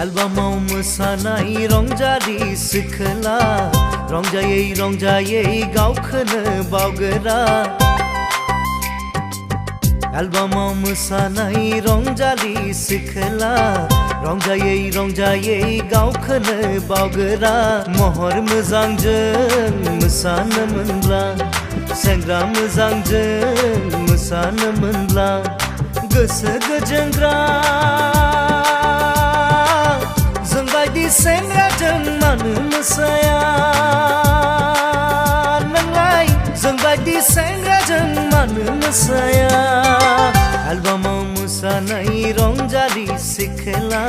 एलबामाव मोसानाय रंजारि सिखोला रंजायै गावखौनो बावगोरा एलबामाव मोसानाय रंजारि सिखोला रंजायै गावखौनो बावगोरा महर मोजांजों मोसानो मोनब्ला सेंग्रा मोजांजों मोसानो मोनब्ला गोसो गोजोनग्रा जोंबायदि सेंग्राजों मानो मोसाया नोंलाय जोंबायदि सेंग्राजों मानो मोसाया एलबामाव मोसानाय रंजारि सिखोला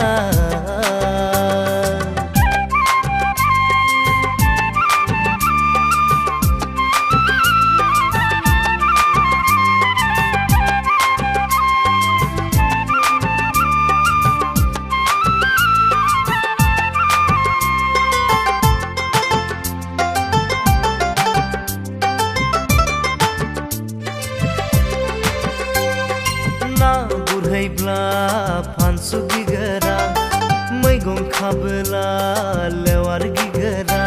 फानसु गिगोरा मैगं खाबोला लेवार गिगोरा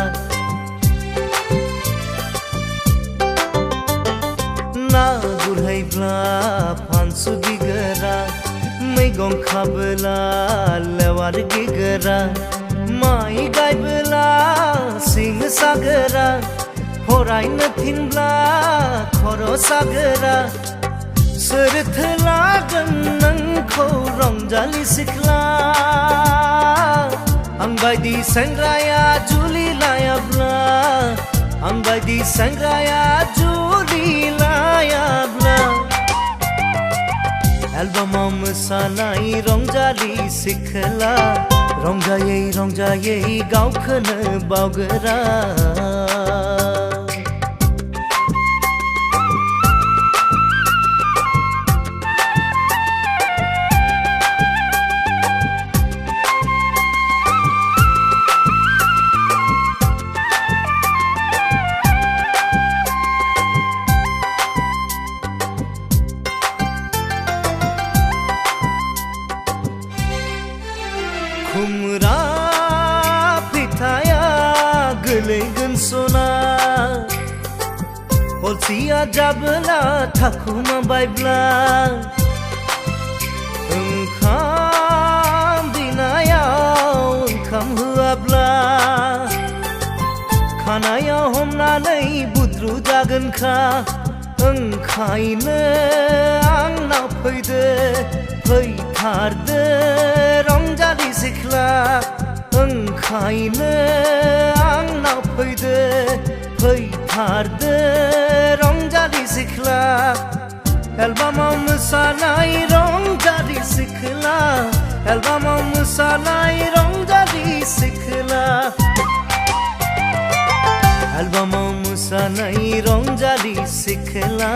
ना गुरहैब्ला फानसु गिगोरा मैगं खाबोला लेवार गिगोरा माइ गायबोला सिं सागोरा फरायनो थिनब्ला खर' सागोरा सोरथो लागोन नोंखौ रंजालि सिख्ला आंबायदि सेंग्राया जुलि लायाब्ला आंबायदि सेंग्राया जुलि लायाब्ला एलबामाव मोसानाय रंजालि सिख्ला रंजायै गावखौनो बावगोरा खुमरा फिथाया गोलैगोन सना अलसिया जाबोला थाखुमा बायब्ला ओंखाम बिनायाव ओंखाम होआब्ला खानायाव हमनानै बुद्रु जागोनखा ओंखायनो आंनाव फैदो फैथारदो रंजालि सिख्ला ओंखायनो आंनाव फैदो फैथारदो रंजालि सिख्ला एलबामाव मोसानाय रंजालि सिख्ला एलबामाव मोसानाय रंजालि सिख्ला एलबामाव मोसानाय रंजालि सिख्ला